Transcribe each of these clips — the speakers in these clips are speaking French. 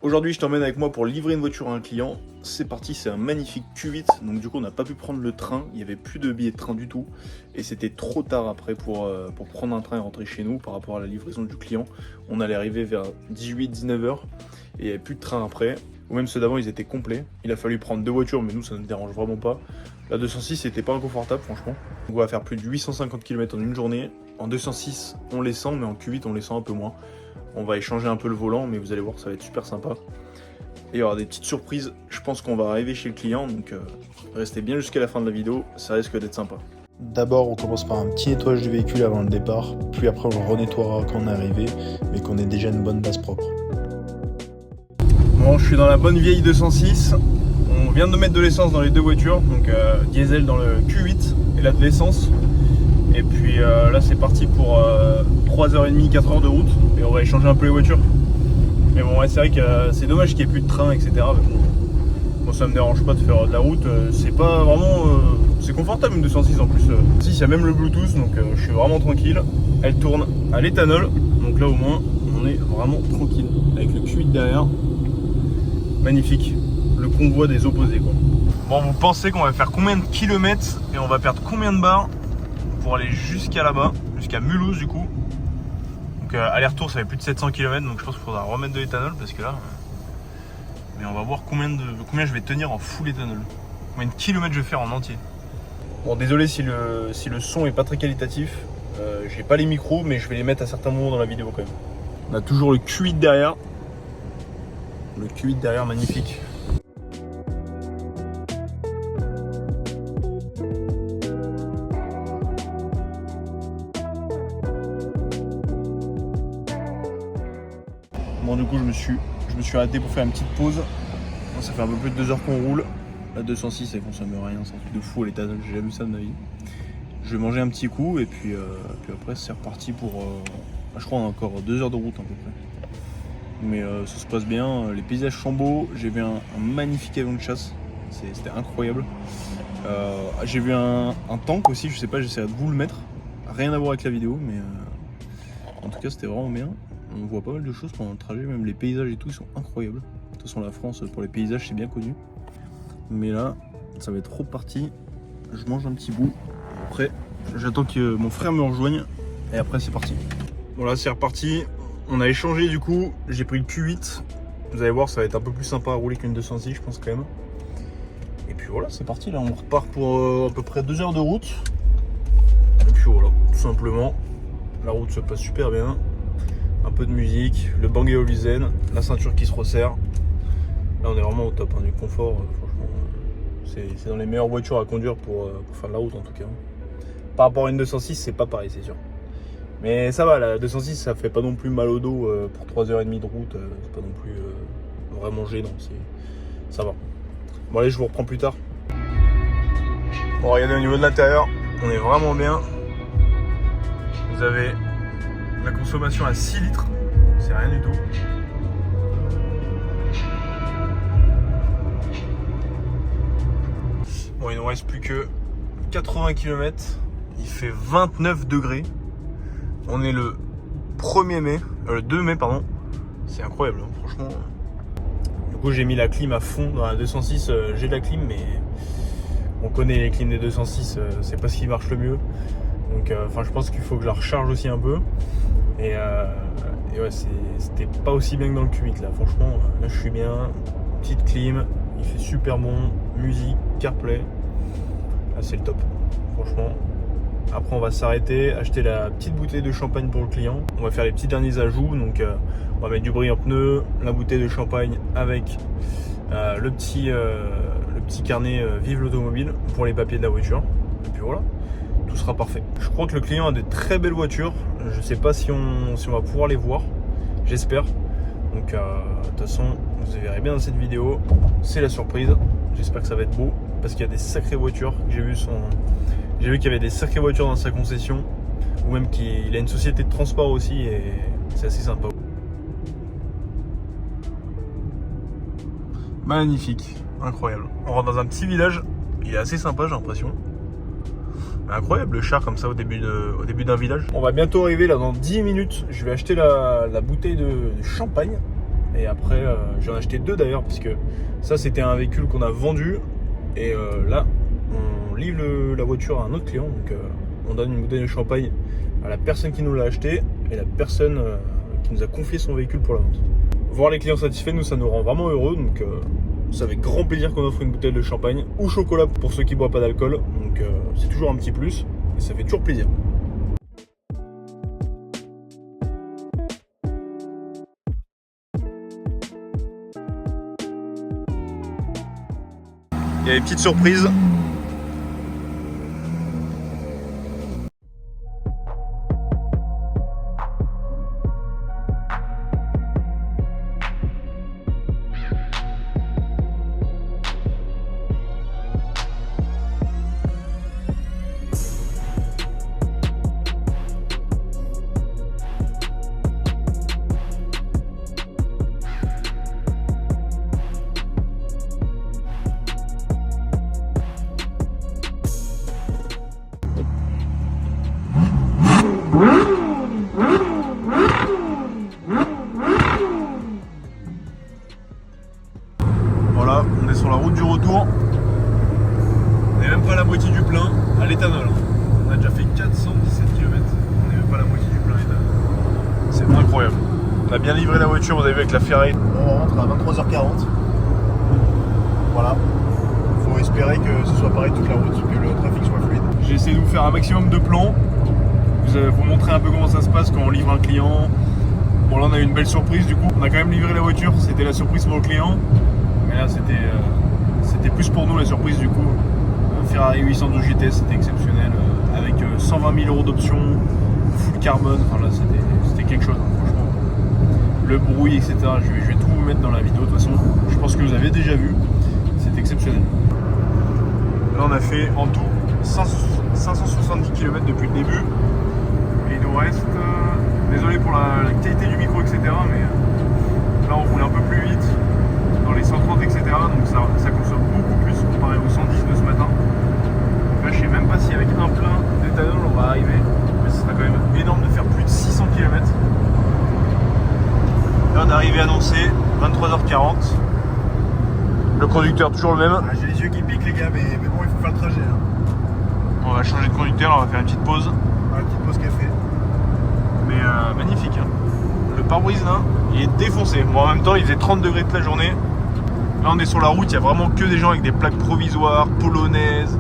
Aujourd'hui, je t'emmène avec moi pour livrer une voiture à un client. C'est parti, c'est un magnifique Q8. Donc du coup, on n'a pas pu prendre le train. Il n'y avait plus de billets de train du tout. Et c'était trop tard après pour prendre un train et rentrer chez nous par rapport à la livraison du client. On allait arriver vers 18-19h et il n'y avait plus de train après. Ou même ceux d'avant, ils étaient complets. Il a fallu prendre deux voitures, mais nous, ça ne nous dérange vraiment pas. La 206 n'était pas inconfortable, franchement. On va faire plus de 850 km en une journée. En 206, on les sent, mais en Q8, on les sent un peu moins. On va échanger un peu le volant, mais vous allez voir, ça va être super sympa. Et il y aura des petites surprises. Je pense qu'on va arriver chez le client, donc restez bien jusqu'à la fin de la vidéo, ça risque d'être sympa. D'abord, on commence par un petit nettoyage du véhicule avant le départ, puis après on le renettoiera quand on est arrivé, mais qu'on ait déjà une bonne base propre. Bon, je suis dans la bonne vieille 206. On vient de mettre de l'essence dans les deux voitures, donc diesel dans le Q8 et là de l'essence. Et puis là c'est parti pour 3h30, 4h de route et on va échanger un peu les voitures. Mais bon ouais, c'est vrai que c'est dommage qu'il n'y ait plus de train, etc. Mais bon, moi ça me dérange pas de faire de la route, c'est pas vraiment... c'est confortable une 206 en plus. Si, il y a même le Bluetooth, donc je suis vraiment tranquille. Elle tourne à l'éthanol, donc là au moins on est vraiment tranquille. Avec le Q8 derrière, magnifique. Le convoi des opposés quoi. Bon, vous pensez qu'on va faire combien de kilomètres et on va perdre combien de barres pour aller jusqu'à là-bas, jusqu'à Mulhouse du coup. Donc aller-retour ça fait plus de 700 km, donc je pense qu'il faudra remettre de l'éthanol parce que là... Mais on va voir combien je vais tenir en full éthanol. Combien de kilomètres je vais faire en entier. Bon, désolé si le son est pas très qualitatif. J'ai pas les micros, mais je vais les mettre à certains moments dans la vidéo quand même. On a toujours le Q8 derrière. Le Q8 derrière, magnifique. Bon, du coup je me suis arrêté pour faire une petite pause. Ça fait un peu plus de 2 heures qu'on roule. La 206 elle consomme rien, c'est un truc de fou à l'éthanol, j'ai jamais vu ça de ma vie. Je vais manger un petit coup et puis après c'est reparti pour je crois encore 2 heures de route à peu près. Mais ça se passe bien, les paysages sont beaux, j'ai vu un magnifique avion de chasse, c'était incroyable. J'ai vu un tank aussi, je sais pas, j'essaierai de vous le mettre. Rien à voir avec la vidéo, mais en tout cas c'était vraiment bien. On voit pas mal de choses pendant le trajet, même les paysages et tout, ils sont incroyables. De toute façon, la France, pour les paysages, c'est bien connu. Mais là, ça va être reparti. Je mange un petit bout. Après, j'attends que mon frère me rejoigne. Et après, c'est parti. Bon, là, c'est reparti. On a échangé du coup. J'ai pris le Q8. Vous allez voir, ça va être un peu plus sympa à rouler qu'une 206, je pense quand même. Et puis voilà, c'est parti. Là, on repart pour à peu près 2 heures de route. Et puis voilà, tout simplement. La route se passe super bien. Un peu de musique, le Bang & Olufsen, la ceinture qui se resserre. Là on est vraiment au top, hein, du confort, franchement. C'est dans les meilleures voitures à conduire pour faire de la route en tout cas. Par rapport à une 206, c'est pas pareil, c'est sûr. Mais ça va, la 206 ça fait pas non plus mal au dos pour 3h30 de route, c'est pas non plus vraiment gênant, ça va. Bon allez, je vous reprends plus tard. Bon, regardez au niveau de l'intérieur, on est vraiment bien. Vous avez la consommation à 6 litres, c'est rien du tout. Bon, il ne nous reste plus que 80 km, il fait 29 degrés. On est le 1er mai, le 2 mai pardon. C'est incroyable, hein, franchement. Du coup j'ai mis la clim à fond dans la 206, j'ai de la clim mais on connaît les clims des 206, c'est pas ce qui marche le mieux. Donc je pense qu'il faut que je la recharge aussi un peu. Et ouais, c'était pas aussi bien que dans le Q8 là. Franchement, là je suis bien. Petite clim, il fait super bon. Musique, CarPlay. Là c'est le top. Franchement. Après on va s'arrêter, acheter la petite bouteille de champagne pour le client. On va faire les petits derniers ajouts. Donc on va mettre du brillant pneu, la bouteille de champagne avec le petit carnet Vive l'automobile pour les papiers de la voiture. Et puis voilà. Tout sera parfait. Je crois que le client a de très belles voitures. Je sais pas si on va pouvoir les voir. J'espère. Donc de toute façon, vous verrez bien dans cette vidéo. C'est la surprise. J'espère que ça va être beau. Parce qu'il y a des sacrées voitures. J'ai vu qu'il y avait des sacrées voitures dans sa concession. Ou même qu'il a une société de transport aussi. Et c'est assez sympa. Magnifique. Incroyable. On rentre dans un petit village. Il est assez sympa, j'ai l'impression. Incroyable le char comme ça au début d'un village. On va bientôt arriver là dans 10 minutes. Je vais acheter la bouteille de champagne. Et après, j'en ai acheté 2 d'ailleurs, parce que ça, c'était un véhicule qu'on a vendu. Et là, on livre la voiture à un autre client. Donc, on donne une bouteille de champagne à la personne qui nous l'a acheté et la personne qui nous a confié son véhicule pour la vente. Voir les clients satisfaits, nous, ça nous rend vraiment heureux. Donc, c'est avec grand plaisir qu'on offre une bouteille de champagne ou chocolat pour ceux qui ne boivent pas d'alcool. Donc, c'est toujours un petit plus et ça fait toujours plaisir. Il y a des petites surprises. Voilà, on est sur la route du retour. On n'est même pas à la moitié du plein à l'éthanol. On a déjà fait 417 km. On n'est même pas à la moitié du plein à l'éthanol. C'est incroyable. On a bien livré la voiture, vous avez vu avec la Ferrari. On rentre à 23h40. Voilà. Il faut espérer que ce soit pareil toute la route, que le trafic soit fluide. J'ai essayé de vous faire un maximum de plans. Vous montrer un peu comment ça se passe quand on livre un client. Bon, là on a eu une belle surprise du coup. On a quand même livré la voiture, c'était la surprise pour le client. Mais là c'était plus pour nous la surprise du coup. Ferrari 812 GT, c'était exceptionnel. Avec 120 000 € d'options, full carbone. Enfin là c'était quelque chose, hein, franchement. Le bruit, etc. Je vais tout vous mettre dans la vidéo de toute façon. Je pense que vous avez déjà vu. C'est exceptionnel. Là on a fait en tout 570 km depuis le début. Et il nous reste, désolé pour la qualité du micro, etc. Mais là on roule un peu plus vite, dans les 130, etc. Donc ça consomme beaucoup plus comparé aux 110 de ce matin. Donc là je sais même pas si avec un plein d'éthanol on va arriver. Mais ce sera quand même énorme de faire plus de 600 km. Là on est arrivé annoncé, 23h40. Le conducteur toujours le même. Ah, j'ai les yeux qui piquent les gars, mais bon il faut faire le trajet. Hein. On va changer de conducteur, on va faire une petite pause. Une petite pause café. Mais magnifique, hein. Le pare-brise là, il est défoncé. Bon, en même temps, il faisait 30 degrés toute la journée. Là, on est sur la route, il y a vraiment que des gens avec des plaques provisoires, polonaises,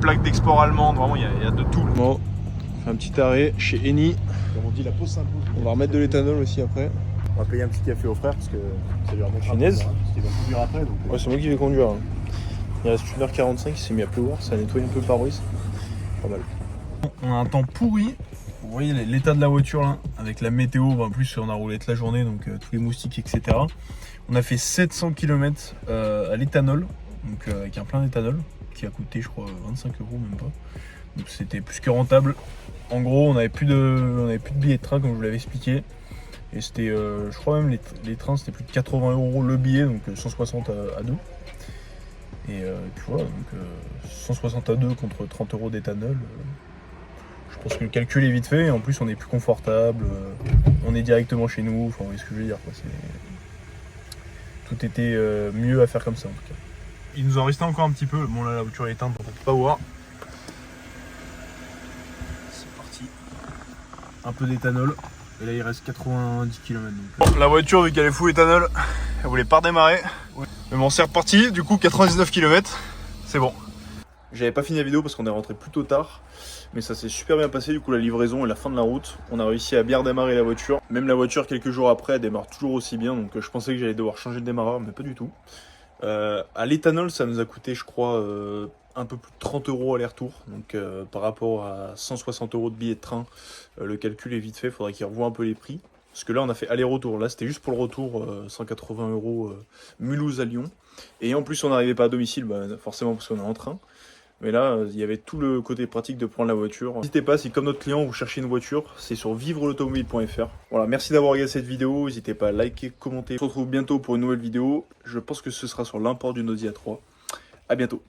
plaques d'export allemande. Vraiment, il y a de tout. Bon, on fait un petit arrêt chez Eni. Comme on dit, la pause s'impose. On va remettre de l'éthanol aussi après. On va payer un petit café au frère parce que ça lui remettra. Finesse. Parce qu'il va conduire après. Donc, Ouais, c'est moi qui vais conduire. Hein. Il reste 1h45, il s'est mis à pleuvoir, ça a nettoyé un peu le pare-brise. Pas mal. On a un temps pourri. Vous voyez l'état de la voiture là, avec la météo, en plus on a roulé toute la journée, donc tous les moustiques, etc. On a fait 700 km à l'éthanol, donc avec un plein d'éthanol, qui a coûté je crois 25 € même pas. Donc c'était plus que rentable. En gros on avait plus de billets de train comme je vous l'avais expliqué. Et c'était, je crois même les trains c'était plus de 80 € le billet, donc 160 à 2. Et puis voilà, donc 160 à 2 contre 30 € d'éthanol. Je pense que le calcul est vite fait et en plus on est plus confortable, on est directement chez nous, enfin vous voyez ce que je veux dire quoi. Tout était mieux à faire comme ça en tout cas. Il nous en restait encore un petit peu, bon là la voiture est éteinte donc on peut pas voir. C'est parti. Un peu d'éthanol et là il reste 90 km. Donc... Bon, la voiture vu qu'elle est full éthanol, elle voulait pas redémarrer. Ouais. Mais bon c'est reparti, du coup 99 km, c'est bon. J'avais pas fini la vidéo parce qu'on est rentré plutôt tard. Mais ça s'est super bien passé, du coup la livraison et la fin de la route. On a réussi à bien démarrer la voiture. Même la voiture quelques jours après elle démarre toujours aussi bien. Donc je pensais que j'allais devoir changer le démarreur mais pas du tout. À l'éthanol ça nous a coûté je crois un peu plus de 30 € aller-retour. Donc par rapport à 160 € de billet de train, le calcul est vite fait, il faudrait qu'il revoie un peu les prix. Parce que là on a fait aller-retour, là c'était juste pour le retour 180 € Mulhouse à Lyon. Et en plus on n'arrivait pas à domicile, bah, forcément parce qu'on est en train. Mais là, il y avait tout le côté pratique de prendre la voiture. N'hésitez pas, si comme notre client, vous cherchez une voiture, c'est sur vivrelautomobile.fr. Voilà, merci d'avoir regardé cette vidéo. N'hésitez pas à liker, commenter. On se retrouve bientôt pour une nouvelle vidéo. Je pense que ce sera sur l'import d'une Audi A3. A bientôt.